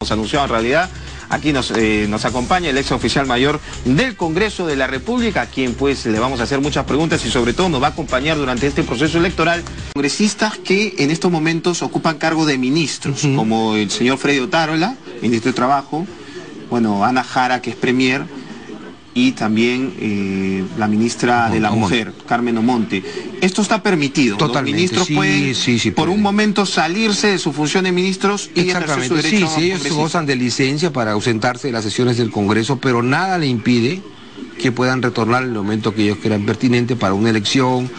Nos anunció en realidad, aquí nos acompaña el ex oficial mayor del Congreso de la República, a quien pues le vamos a hacer muchas preguntas y sobre todo nos va a acompañar durante este proceso electoral. Congresistas que en estos momentos ocupan cargo de ministros, como el señor Freddy Otárola, ministro de Trabajo, bueno, Ana Jara, que es premier, y también la ministra de la Mujer, Carmen Omonte. Esto está permitido. Totalmente. Los ministros pueden por un momento salirse de su función de ministros y ejercer su derecho. Sí, ellos gozan de licencia para ausentarse de las sesiones del Congreso, pero nada le impide que puedan retornar en el momento que ellos crean pertinente para una elección,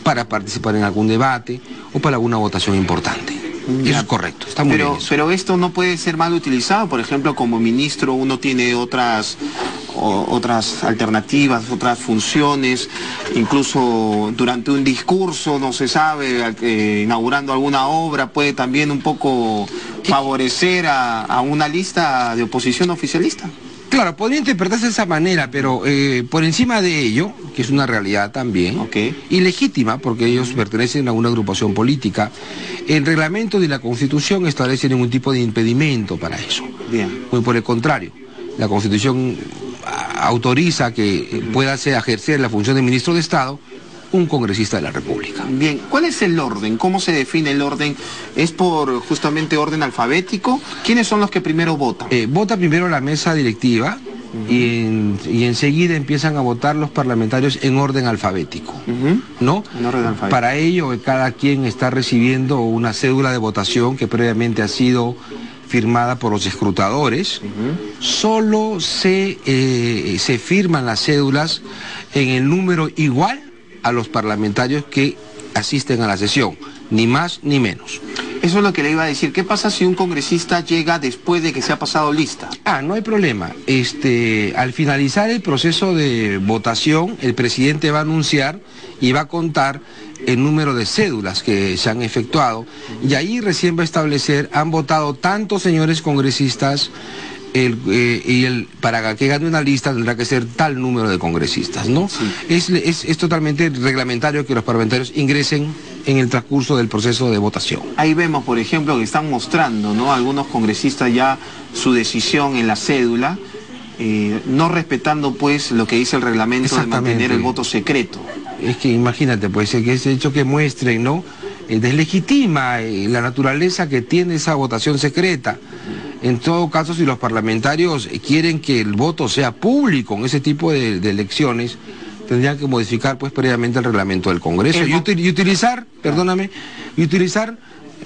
para participar en algún debate o para alguna votación importante. Eso es correcto, está muy bien eso. Pero esto no puede ser mal utilizado. Por ejemplo, como ministro uno tiene otras alternativas, otras funciones, incluso durante un discurso, no se sabe, inaugurando alguna obra, puede también un poco favorecer a una lista de oposición oficialista. Claro, podría interpretarse de esa manera, pero por encima de ello, que es una realidad también, y legítima, porque ellos pertenecen a una agrupación política, el reglamento de la Constitución establece ningún tipo de impedimento para eso. Bien. Muy por el contrario, la Constitución autoriza que pueda ejercer la función de ministro de Estado un congresista de la República. Bien, ¿cuál es el orden? ¿Cómo se define el orden? ¿Es por justamente orden alfabético? ¿Quiénes son los que primero votan? Vota primero la mesa directiva y enseguida empiezan a votar los parlamentarios en orden alfabético, ¿no? En orden alfabético. Para ello, cada quien está recibiendo una cédula de votación que previamente ha sido firmada por los escrutadores. Solo se firman las cédulas en el número igual a los parlamentarios que asisten a la sesión, ni más ni menos. Eso es lo que le iba a decir. ¿Qué pasa si un congresista llega después de que se ha pasado lista? No hay problema. Al finalizar el proceso de votación, el presidente va a anunciar y va a contar el número de cédulas que se han efectuado, y ahí recién va a establecer, han votado tantos señores congresistas, para que gane una lista tendrá que ser tal número de congresistas, ¿no? Sí. Es totalmente reglamentario que los parlamentarios ingresen en el transcurso del proceso de votación. Ahí vemos, por ejemplo, que están mostrando, ¿no?, algunos congresistas ya su decisión en la cédula, no respetando pues lo que dice el reglamento de mantener el voto secreto. Es que imagínate, pues, que ese hecho que muestren, ¿no?, deslegitima la naturaleza que tiene esa votación secreta. En todo caso, si los parlamentarios quieren que el voto sea público en ese tipo de elecciones, tendrían que modificar pues previamente el reglamento del Congreso y utilizar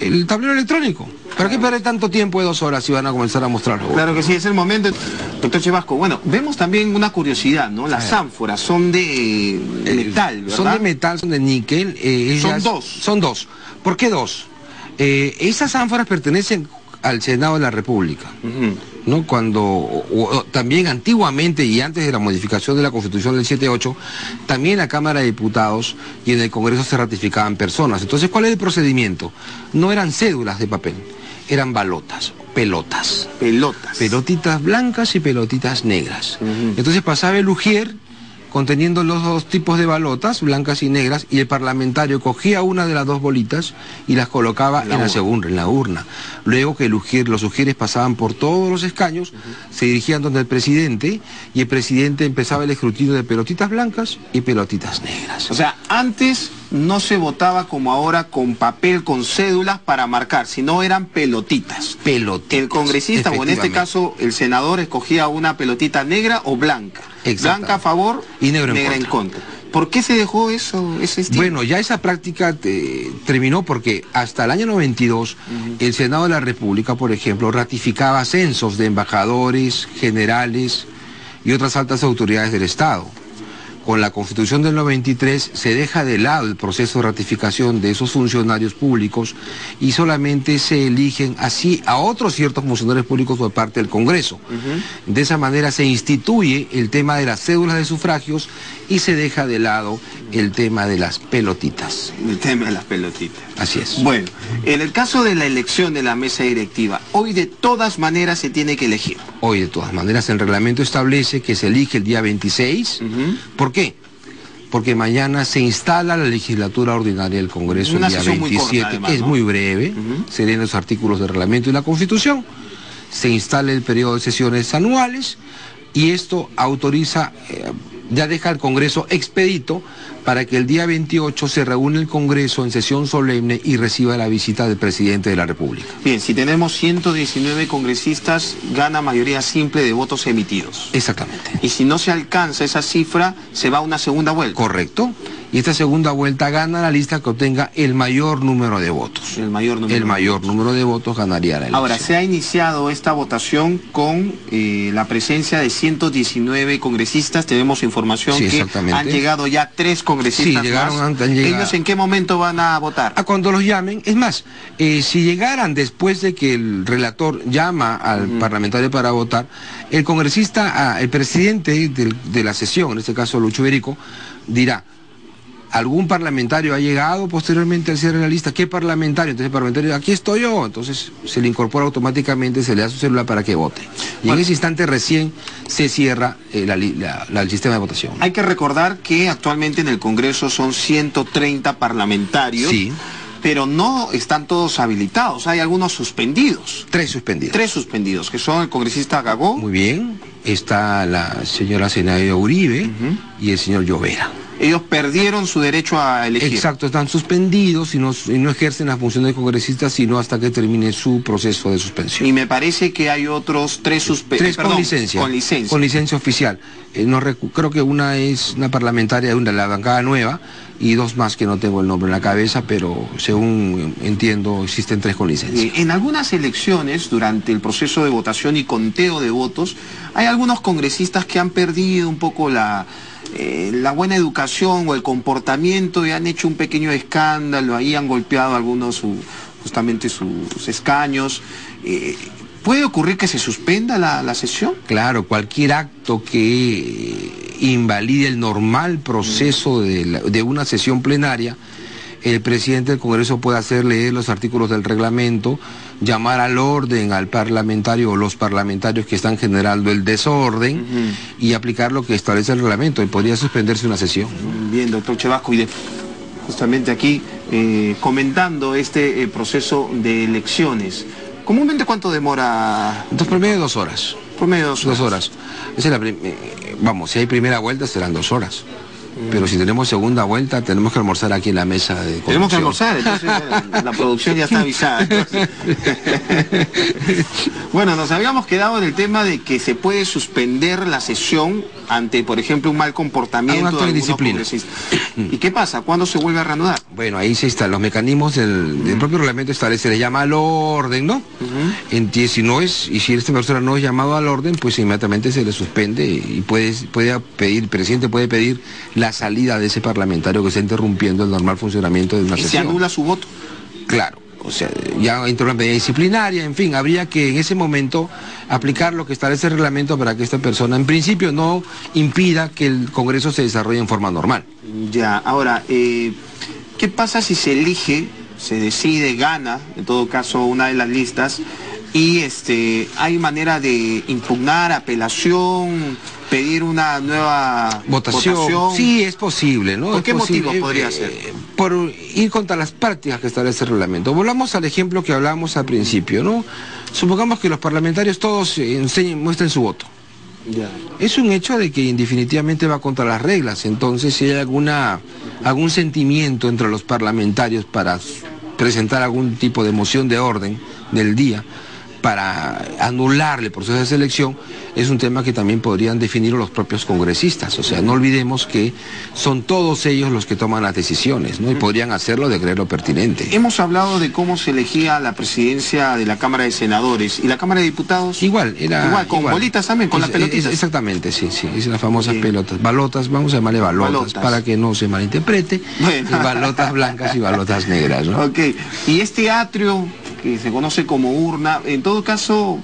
el tablero electrónico. ¿Para qué perder tanto tiempo de 2 horas si van a comenzar a mostrarlo? Claro que sí, es el momento. Doctor Chevasco, bueno, vemos también una curiosidad, ¿no? Las ánforas son de metal, ¿verdad? Son de metal, son de níquel. Son dos. Son dos. ¿Por qué dos? Esas ánforas pertenecen al Senado de la República, ¿no? También antiguamente y antes de la modificación de la Constitución del 78, también en la Cámara de Diputados y en el Congreso se ratificaban personas. Entonces, ¿cuál es el procedimiento? No eran cédulas de papel, eran balotas, pelotas. Pelotitas blancas y pelotitas negras. Entonces pasaba el ujier conteniendo los dos tipos de balotas, blancas y negras, y el parlamentario cogía una de las dos bolitas y las colocaba en la urna. Luego que los ujieres pasaban por todos los escaños, se dirigían donde el presidente, y el presidente empezaba el escrutinio de pelotitas blancas y pelotitas negras. O sea, antes no se votaba como ahora con papel, con cédulas para marcar, sino eran pelotitas. El congresista, o en este caso el senador, escogía una pelotita negra o blanca. Blanca a favor y negra en contra. ¿Por qué se dejó ese estilo? Bueno, ya esa práctica terminó porque hasta el año 92 el Senado de la República, por ejemplo, ratificaba censos de embajadores, generales y otras altas autoridades del Estado. Con la Constitución del 93 se deja de lado el proceso de ratificación de esos funcionarios públicos y solamente se eligen así a otros ciertos funcionarios públicos por parte del Congreso. De esa manera se instituye el tema de las cédulas de sufragios y se deja de lado el tema de las pelotitas. El tema de las pelotitas. Así es. Bueno, en el caso de la elección de la mesa directiva, hoy de todas maneras se tiene que elegir. Hoy de todas maneras el reglamento establece que se elige el día 26. ¿Por qué? Porque mañana se instala la legislatura ordinaria del Congreso el día 27, que es muy breve, se leen los artículos del reglamento y la Constitución. se instale el periodo de sesiones anuales y esto autoriza, ya deja el Congreso expedito para que el día 28 se reúne el Congreso en sesión solemne y reciba la visita del presidente de la República. Bien, si tenemos 119 congresistas, gana mayoría simple de votos emitidos. Exactamente. Y si no se alcanza esa cifra, se va a una segunda vuelta. Correcto. Y esta segunda vuelta gana la lista que obtenga el mayor número de votos. El mayor número de votos ganaría la elección. Ahora, se ha iniciado esta votación con la presencia de 119 congresistas. Tenemos información que han llegado ya 3 congresistas más. ¿Ellos en qué momento van a votar? A cuando los llamen. Es más, si llegaran después de que el relator llama al parlamentario para votar, el congresista, el presidente de la sesión, en este caso Lucho Iberico, dirá: ¿algún parlamentario ha llegado posteriormente al cierre de la lista? ¿Qué parlamentario? Entonces el parlamentario, aquí estoy yo. Entonces se le incorpora automáticamente, se le da su celular para que vote. Y en ese instante recién se cierra el sistema de votación. Hay que recordar que actualmente en el Congreso son 130 parlamentarios. Sí. Pero no están todos habilitados, hay algunos suspendidos. 3 suspendidos. 3 suspendidos, que son el congresista Gagó. Muy bien, está la señora Zenaida Uribe y el señor Llovera. Ellos perdieron su derecho a elegir. Exacto, están suspendidos y no ejercen la función de congresista sino hasta que termine su proceso de suspensión. Y me parece que hay otros 3 suspendidos. 3 con licencia. Con licencia. Con licencia oficial. Creo que una es una parlamentaria de la bancada nueva y 2 más que no tengo el nombre en la cabeza, pero según entiendo existen 3 con licencia. En algunas elecciones, durante el proceso de votación y conteo de votos, hay algunos congresistas que han perdido un poco la buena educación o el comportamiento y han hecho un pequeño escándalo, ahí han golpeado algunos justamente sus escaños. ¿Puede ocurrir que se suspenda la sesión? Claro, cualquier acto que invalide el normal proceso de una sesión plenaria, el presidente del Congreso puede hacer leer los artículos del reglamento, llamar al orden al parlamentario o los parlamentarios que están generando el desorden y aplicar lo que establece el reglamento, y podría suspenderse una sesión. Bien, doctor Chevasco, y justamente aquí comentando este proceso de elecciones, ¿comúnmente cuánto demora? Entonces, promedio 2 horas. Promedio 2 horas. 2 horas. Esa es vamos, si hay primera vuelta serán 2 horas. Pero si tenemos segunda vuelta, tenemos que almorzar aquí en la mesa de conducción. Tenemos que almorzar, entonces la producción ya está avisada. Bueno, nos habíamos quedado en el tema de que se puede suspender la sesión ante, por ejemplo, un mal comportamiento un acto de disciplina. ¿Y qué pasa? ¿Cuándo se vuelve a reanudar? Bueno, ahí se están los mecanismos del propio reglamento establece, se le llama al orden, ¿no? Si esta persona no es llamado al orden, pues inmediatamente se le suspende y el presidente puede pedir la salida de ese parlamentario que está interrumpiendo el normal funcionamiento de una sesión. ¿Y se anula su voto? Claro. O sea, ya entró una medida disciplinaria, en fin, habría que en ese momento aplicar lo que establece el reglamento para que esta persona, en principio, no impida que el Congreso se desarrolle en forma normal. Ya, ahora, ¿qué pasa si se elige, se decide, gana, en todo caso, una de las listas, y hay manera de impugnar, apelación, pedir una nueva votación? Sí, es posible, ¿no? ¿Por qué motivo podría ser? Por ir contra las prácticas que establece el reglamento. Volvamos al ejemplo que hablábamos al principio, ¿no? Supongamos que los parlamentarios todos muestren su voto. Ya. Es un hecho de que definitivamente va contra las reglas. Entonces, si hay algún sentimiento entre los parlamentarios para presentar algún tipo de moción de orden del día, para anular el proceso de selección, es un tema que también podrían definir los propios congresistas. O sea, no olvidemos que son todos ellos los que toman las decisiones, ¿no? Y podrían hacerlo de creer lo pertinente. Hemos hablado de cómo se elegía la presidencia de la Cámara de Senadores y la Cámara de Diputados. Igual, con bolitas también, con las pelotitas. Exactamente, sí, es las famosas pelotas. Balotas, vamos a llamarle balotas, para que no se malinterprete. Bueno. Balotas blancas y balotas negras, ¿no? Ok, y este atrio, que se conoce como urna, en todo caso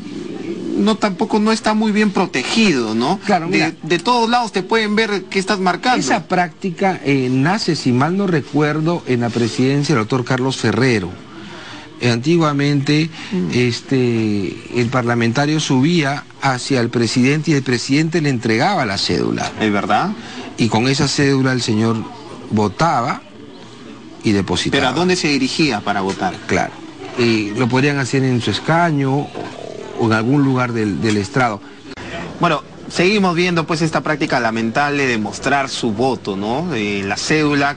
tampoco no está muy bien protegido, ¿no? Claro, mira, de todos lados te pueden ver qué estás marcando. Esa práctica nace, si mal no recuerdo, en la presidencia del doctor Carlos Ferrero. Antiguamente el parlamentario subía hacia el presidente y el presidente le entregaba la cédula. ¿Es verdad? Y con esa cédula el señor votaba y depositaba. ¿Pero a dónde se dirigía para votar? Claro. Lo podrían hacer en su escaño o en algún lugar del estrado. Bueno, seguimos viendo pues esta práctica lamentable de mostrar su voto, ¿no? La cédula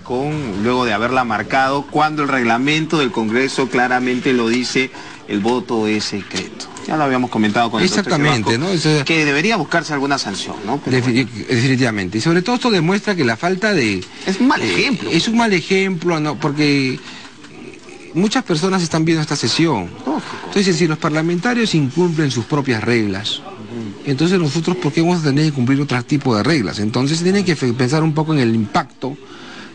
luego de haberla marcado, cuando el reglamento del Congreso claramente lo dice, el voto es secreto. Ya lo habíamos comentado con el Exactamente, ¿no? Que debería buscarse alguna sanción, ¿no? Definitivamente. Y sobre todo esto demuestra que la falta de... Es un mal ejemplo. Es un mal ejemplo, ¿no? Porque muchas personas están viendo esta sesión. Entonces, si los parlamentarios incumplen sus propias reglas, entonces nosotros, ¿por qué vamos a tener que cumplir otro tipo de reglas? Entonces tienen que pensar un poco en el impacto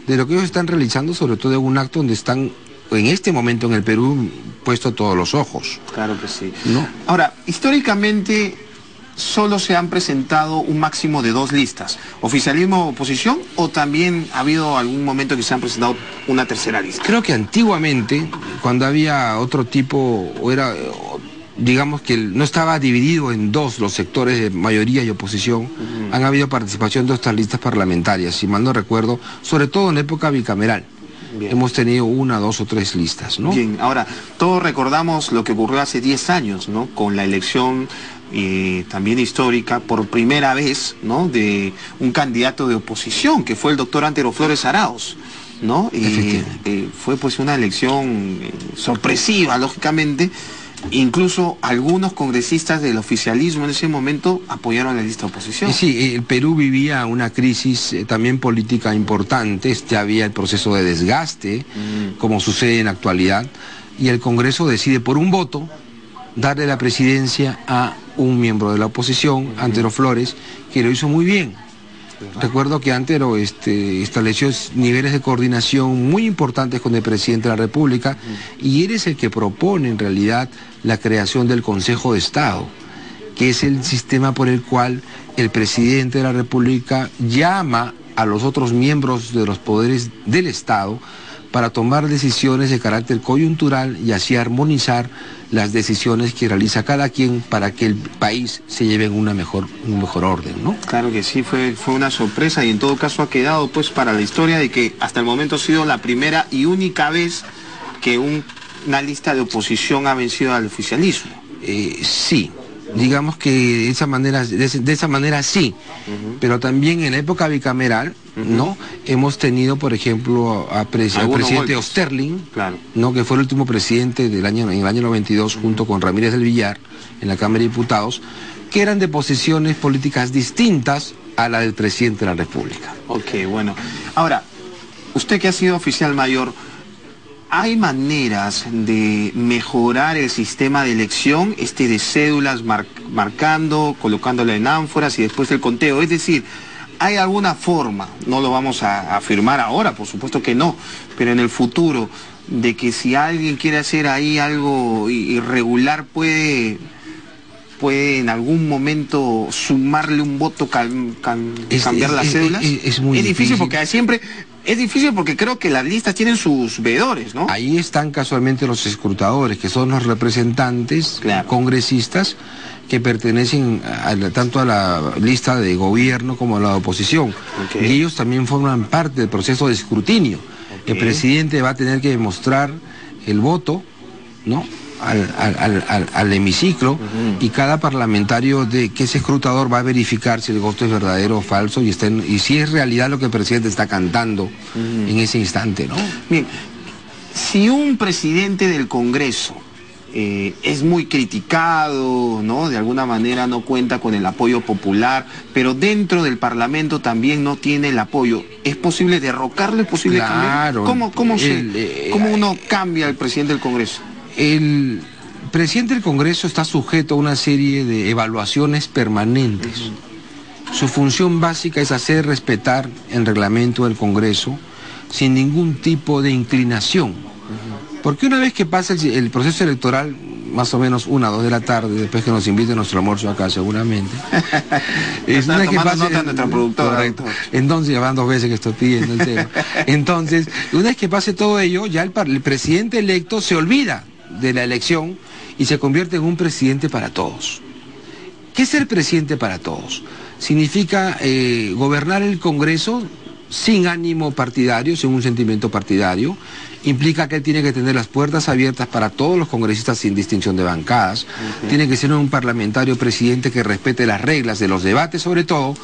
de lo que ellos están realizando, sobre todo en un acto donde están, en este momento en el Perú, puestos todos los ojos. Claro que sí. ¿No? Ahora, históricamente solo se han presentado un máximo de 2 listas, oficialismo oposición, o también ha habido algún momento que se han presentado una tercera lista. Creo que antiguamente, cuando había otro tipo, digamos que no estaba dividido en 2 los sectores de mayoría y oposición, han habido participación de estas listas parlamentarias, si mal no recuerdo, sobre todo en época bicameral. Bien. Hemos tenido 1, 2 o 3 listas, ¿no? Bien, ahora, todos recordamos lo que ocurrió hace 10 años, ¿no? Con la elección también histórica, por primera vez, ¿no? De un candidato de oposición, que fue el doctor Antero Flores Arauz, ¿no? Fue pues una elección sorpresiva, lógicamente. Incluso algunos congresistas del oficialismo en ese momento apoyaron la lista de oposición. Sí, el Perú vivía una crisis también política importante, ya había el proceso de desgaste, como sucede en la actualidad, y el Congreso decide por un voto darle la presidencia a un miembro de la oposición, Antero Flores, que lo hizo muy bien. Recuerdo que Antero estableció niveles de coordinación muy importantes con el presidente de la República, y él es el que propone en realidad la creación del Consejo de Estado, que es el sistema por el cual el presidente de la República llama a los otros miembros de los poderes del Estado para tomar decisiones de carácter coyuntural y así armonizar las decisiones que realiza cada quien para que el país se lleve en un mejor orden, ¿no? Claro que sí, fue una sorpresa, y en todo caso ha quedado pues para la historia de que hasta el momento ha sido la primera y única vez que una lista de oposición ha vencido al oficialismo. Sí. Digamos que de esa manera sí, pero también en la época bicameral, ¿no? Hemos tenido, por ejemplo, al presidente Osterling, claro, ¿no? Que fue el último presidente en el año 92, junto con Ramírez del Villar, en la Cámara de Diputados, que eran de posiciones políticas distintas a la del presidente de la República. Ok, bueno. Ahora, usted que ha sido oficial mayor, ¿hay maneras de mejorar el sistema de elección, de cédulas marcando, colocándole en ánforas y después el conteo? Es decir, ¿hay alguna forma, no lo vamos a afirmar ahora, por supuesto que no, pero en el futuro, de que si alguien quiere hacer ahí algo irregular puede en algún momento sumarle un voto, cambiar la cédula? Es muy difícil porque siempre... Es difícil porque creo que las listas tienen sus veedores, ¿no? Ahí están casualmente los escrutadores, que son los representantes, claro, congresistas, que pertenecen tanto a la lista de gobierno como a la de oposición. Okay. Y ellos también forman parte del proceso de escrutinio. Okay. El presidente va a tener que demostrar el voto, ¿no?, al hemiciclo, y cada parlamentario que es escrutador va a verificar si el voto es verdadero o falso y si es realidad lo que el presidente está cantando en ese instante, ¿no? Bien, si un presidente del Congreso es muy criticado, ¿no? De alguna manera no cuenta con el apoyo popular, pero dentro del Parlamento también no tiene el apoyo, ¿es posible derrocarlo? ¿Es posible cambiarlo? ¿Cómo uno cambia al presidente del Congreso? El presidente del Congreso está sujeto a una serie de evaluaciones permanentes. Su función básica es hacer respetar el reglamento del Congreso sin ningún tipo de inclinación. Porque una vez que pasa el proceso electoral, más o menos 1 o 2 de la tarde, después que nos inviten a nuestro almuerzo acá seguramente. Una que pase, nota nuestra productora. Correcto. Entonces, ya van 2 veces que estoy pidiendo el tema. Entonces, una vez que pase todo ello, ya el presidente electo se olvida de la elección y se convierte en un presidente para todos. ¿Qué es ser presidente para todos? Significa gobernar el Congreso sin ánimo partidario, sin un sentimiento partidario. Implica que él tiene que tener las puertas abiertas para todos los congresistas sin distinción de bancadas. Tiene que ser un parlamentario presidente que respete las reglas de los debates sobre todo.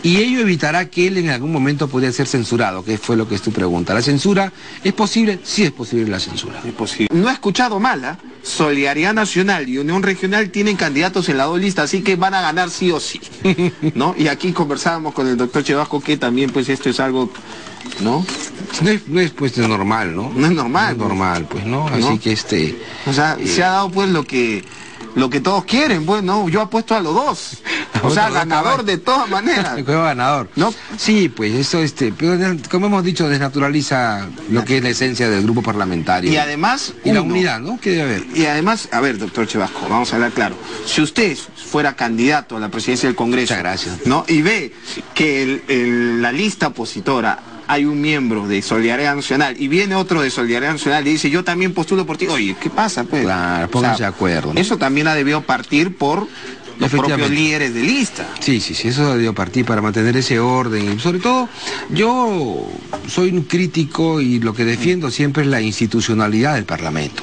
Y ello evitará que él en algún momento podría ser censurado, que fue lo que es tu pregunta. ¿La censura es posible? Sí es posible la censura. Es posible. No he escuchado mal, Solidaridad Nacional y Unión Regional tienen candidatos en la dos listas, así que van a ganar sí o sí, ¿no? Y aquí conversábamos con el doctor Chevasco que también pues esto es algo, ¿no? No es pues normal, ¿no? No es normal. No es normal, pues, ¿no? Así que O sea, se ha dado pues lo que todos quieren, pues, ¿no? Yo apuesto a los dos. O sea, ganador de todas maneras. El juego ganador. ¿No? Sí, pues eso, pero como hemos dicho, desnaturaliza lo que es la esencia del grupo parlamentario. Y además... Y la unidad, ¿no? ¿Qué debe haber? Y además, a ver, doctor Chevasco, vamos a hablar claro. Si usted fuera candidato a la presidencia del Congreso... Muchas gracias. ¿No? Y ve que la lista opositora hay un miembro de Solidaridad Nacional y viene otro de Solidaridad Nacional y dice, yo también postulo por ti. Oye, ¿qué pasa, pues? Claro, pónganse de acuerdo, ¿no? Eso también ha debido partir por los propios líderes de lista. Sí, eso debió partir para mantener ese orden. Y sobre todo, yo soy un crítico y lo que defiendo siempre es la institucionalidad del Parlamento.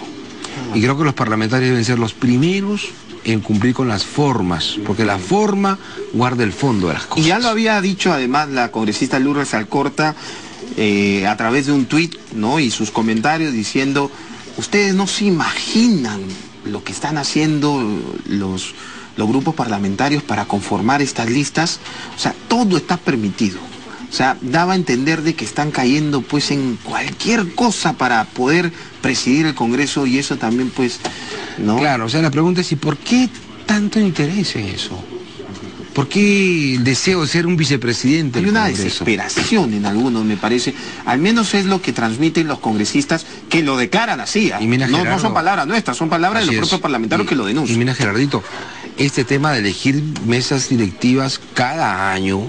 Y creo que los parlamentarios deben ser los primeros en cumplir con las formas, porque la forma guarda el fondo de las cosas. Y ya lo había dicho además la congresista Lourdes Alcorta a través de un tuit, ¿no? Y sus comentarios diciendo, ustedes no se imaginan lo que están haciendo los grupos parlamentarios para conformar estas listas. O sea, todo está permitido. O sea, daba a entender de que están cayendo pues en cualquier cosa para poder presidir el Congreso y eso también pues, ¿no? Claro, o sea, la pregunta es, ¿y por qué tanto interés en eso? ¿Por qué el deseo de ser un vicepresidente? Hay una desesperación en algunos, me parece. Al menos es lo que transmiten los congresistas que lo declaran así. No son palabras nuestras, son palabras de los propios parlamentarios que lo denuncian. Y mira, Gerardito, este tema de elegir mesas directivas cada año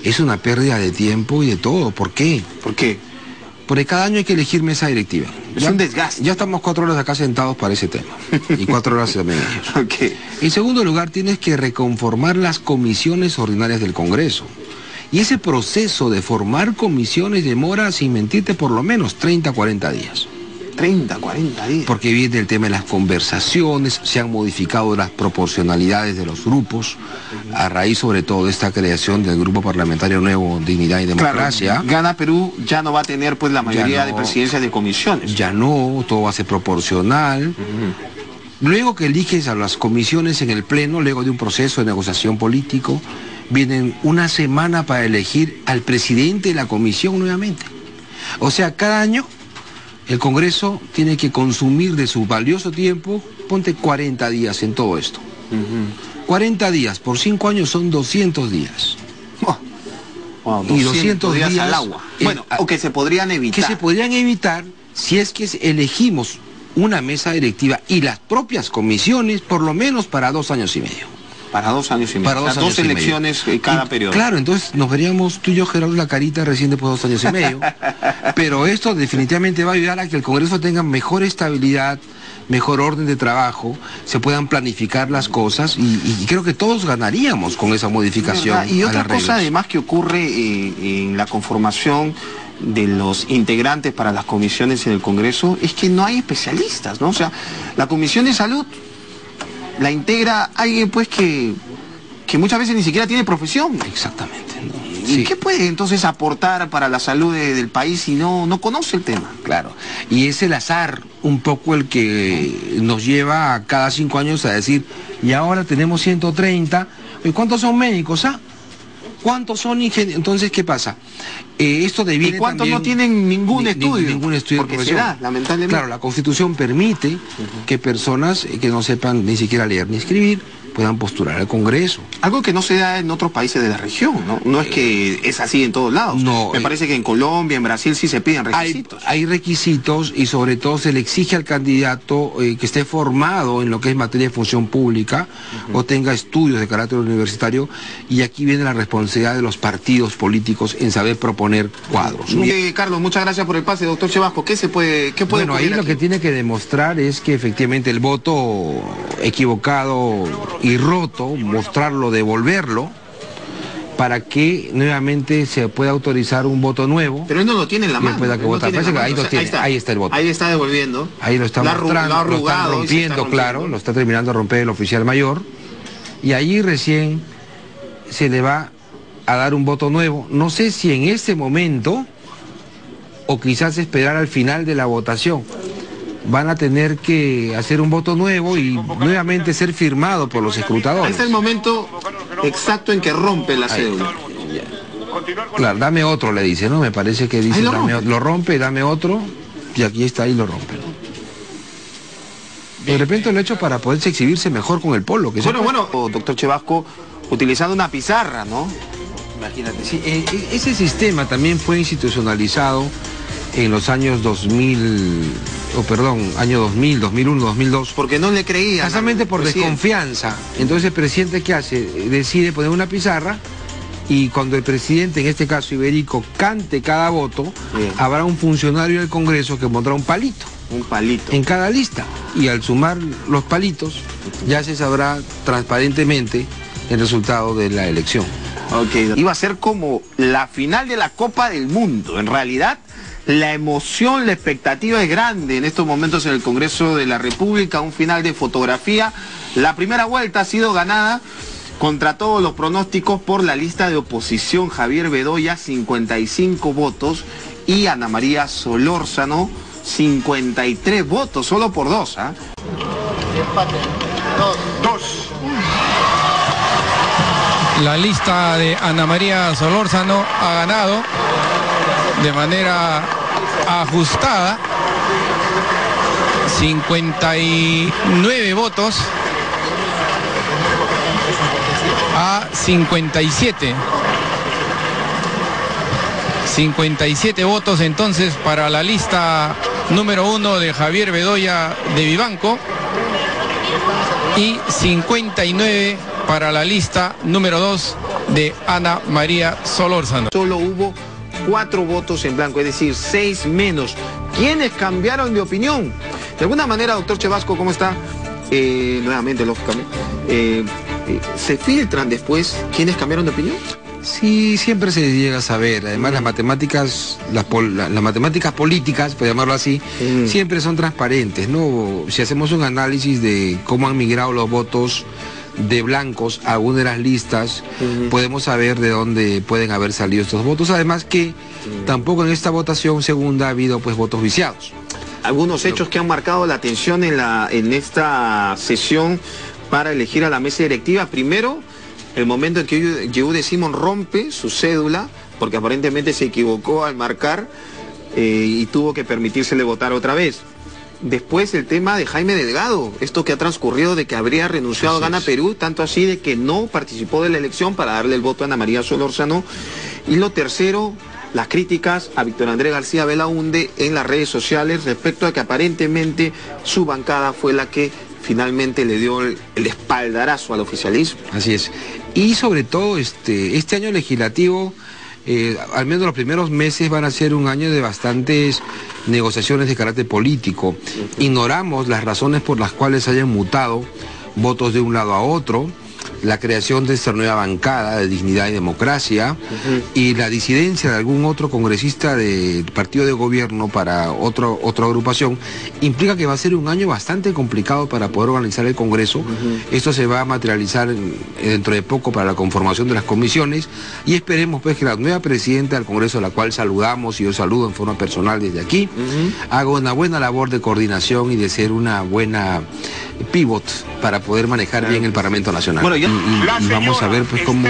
es una pérdida de tiempo y de todo. ¿Por qué? ¿Por qué? Porque cada año hay que elegir mesa directiva. Es un desgaste. Ya estamos 4 horas acá sentados para ese tema. Y 4 horas también ellos. Okay. En segundo lugar, tienes que reconformar las comisiones ordinarias del Congreso. Y ese proceso de formar comisiones demora, sin mentirte, por lo menos 30, 40 días. 30, 40 días. Porque viene el tema de las conversaciones, se han modificado las proporcionalidades de los grupos, a raíz sobre todo de esta creación del Grupo Parlamentario Nuevo, Dignidad y Democracia. Claro, Gana Perú ya no va a tener pues la mayoría de presidencias de comisiones. Ya no, todo va a ser proporcional. Luego que eliges a las comisiones en el Pleno, luego de un proceso de negociación político, vienen una semana para elegir al presidente de la comisión nuevamente. O sea, cada año el Congreso tiene que consumir de su valioso tiempo, ponte 40 días en todo esto. 40 días por 5 años son 200 días. Wow, y 200 días al agua. Bueno, o que se podrían evitar. Que se podrían evitar si es que elegimos una mesa directiva y las propias comisiones por lo menos para 2 años y medio. Para 2 años y medio. Para 2 años dos elecciones cada periodo. Claro, entonces nos veríamos tú y yo, Gerardo, la carita recién después de 2 años y medio. Pero esto definitivamente va a ayudar a que el Congreso tenga mejor estabilidad, mejor orden de trabajo, se puedan planificar las cosas y creo que todos ganaríamos con esa modificación. Y otra cosa además que ocurre en la conformación de los integrantes para las comisiones en el Congreso es que no hay especialistas, ¿no? O sea, la Comisión de Salud la integra alguien pues que muchas veces ni siquiera tiene profesión. Exactamente. ¿No? ¿Y qué puede entonces aportar para la salud del país si no conoce el tema? Claro. Y es el azar un poco el que nos lleva a cada 5 años a decir, y ahora tenemos 130, ¿y cuántos son médicos? ¿Cuántos son ingenieros? Entonces, ¿qué pasa? Esto deviene. ¿Y cuántos también, no tienen ningún estudio? Ningún estudio porque se da, lamentablemente. Claro, la Constitución permite que personas que no sepan ni siquiera leer ni escribir puedan postular al Congreso. Algo que no se da en otros países de la región, ¿no? No es que es así en todos lados. No, me parece que en Colombia, en Brasil sí se piden requisitos. Hay requisitos y sobre todo se le exige al candidato que esté formado en lo que es materia de función pública o tenga estudios de carácter universitario, y aquí viene la responsabilidad de los partidos políticos en saber proponer cuadros, ¿no? Carlos, muchas gracias por el pase, doctor Chevasco. ¿Qué puede Bueno, ahí lo que tiene que demostrar es que efectivamente el voto equivocado y roto, mostrarlo, devolverlo, para que nuevamente se pueda autorizar un voto nuevo. Pero él no lo tiene en la mano. Ahí está el voto. Ahí está devolviendo. Ahí lo está mostrando, lo está rompiendo, claro, lo está terminando de romper el oficial mayor. Y allí recién se le va a dar un voto nuevo. No sé si en este momento o quizás esperar al final de la votación. Van a tener que hacer un voto nuevo y nuevamente ser firmado por los escrutadores. Ahí está el momento exacto en que rompe la cédula. Claro, dame otro, le dice, ¿no? Me parece que dice, lo rompe, dame otro, y aquí está, ahí lo rompe, ¿no? De repente lo he hecho para poderse exhibirse mejor con el polo. Que bueno, doctor Chevasco, utilizando una pizarra, ¿no? Imagínate, sí, ese sistema también fue institucionalizado en los años 2000, año 2000, 2001, 2002. Porque no le creía. Precisamente por desconfianza. Entonces el presidente, ¿qué hace? Decide poner una pizarra y cuando el presidente, en este caso Iberico, cante cada voto, habrá un funcionario del Congreso que pondrá un palito. Un palito. En cada lista. Y al sumar los palitos, ya se sabrá transparentemente el resultado de la elección. Ok. Iba a ser como la final de la Copa del Mundo. En realidad, la emoción, la expectativa es grande en estos momentos en el Congreso de la República, un final de fotografía. La primera vuelta ha sido ganada contra todos los pronósticos por la lista de oposición Javier Bedoya, 55 votos, y Ana María Solórzano, 53 votos, solo por 2, ¿ah? Empate. 2. La lista de Ana María Solórzano ha ganado de manera ajustada, 59 votos a 57. 57 votos entonces para la lista número 1 de Javier Bedoya de Vivanco y 59 para la lista número 2 de Ana María Solórzano. Solo hubo 4 votos en blanco, es decir, 6 menos. ¿Quiénes cambiaron de opinión? De alguna manera, doctor Chevasco, ¿cómo está? Nuevamente, lógicamente. ¿Se filtran después quiénes cambiaron de opinión? Sí, siempre se llega a saber. Además, las matemáticas políticas, por llamarlo así, siempre son transparentes, ¿no? Si hacemos un análisis de cómo han migrado los votos de blancos a alguna de las listas, podemos saber de dónde pueden haber salido estos votos. Además que tampoco en esta votación segunda ha habido pues votos viciados. Algunos hechos que han marcado la atención en esta sesión para elegir a la mesa directiva. Primero, el momento en que Yehude Simón rompe su cédula, porque aparentemente se equivocó al marcar y tuvo que permitírsele votar otra vez. Después el tema de Jaime Delgado, esto que ha transcurrido de que habría renunciado a Gana Perú, tanto así de que no participó de la elección para darle el voto a Ana María Solórzano. Y lo tercero, las críticas a Víctor Andrés García Belaúnde en las redes sociales respecto a que aparentemente su bancada fue la que finalmente le dio el espaldarazo al oficialismo. Así es. Y sobre todo este año legislativo, al menos los primeros meses van a ser un año de bastantes negociaciones de carácter político. Ignoramos las razones por las cuales hayan mutado votos de un lado a otro, la creación de esta nueva bancada de Dignidad y Democracia y la disidencia de algún otro congresista del partido de gobierno para otra agrupación, implica que va a ser un año bastante complicado para poder organizar el Congreso. Esto se va a materializar dentro de poco para la conformación de las comisiones y esperemos pues que la nueva presidenta del Congreso, a la cual saludamos y yo saludo en forma personal desde aquí, haga una buena labor de coordinación y de ser una buena pivot para poder manejar bien el Parlamento Nacional. Bueno, y vamos a ver pues cómo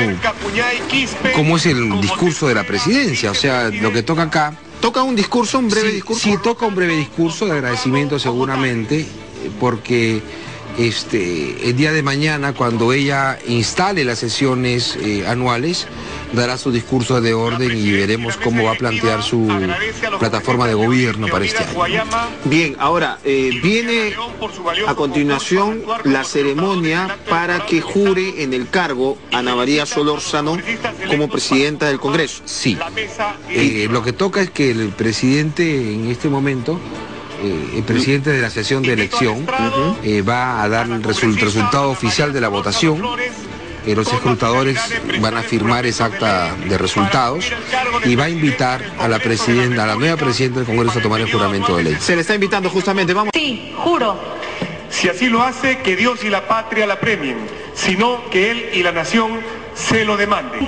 es el discurso de la presidencia, o sea, lo que toca acá. ¿Toca un discurso, un breve discurso? Sí, toca un breve discurso de agradecimiento seguramente, porque el día de mañana, cuando ella instale las sesiones anuales, dará su discurso de orden y veremos cómo va a plantear su plataforma de gobierno para este año. Bien, ahora, viene a continuación la ceremonia para que jure en el cargo a Ana María Solórzano como presidenta del Congreso. Sí, lo que toca es que el presidente en este momento, el presidente de la sesión de elección, va a dar el resultado oficial de la votación los escrutadores van a firmar esa acta de resultados y va a invitar a la presidenta, a la nueva presidenta del Congreso a tomar el juramento de ley. Se le está invitando justamente, vamos. Sí, juro. Si así lo hace, que Dios y la patria la premien, sino que él y la nación se lo demanden.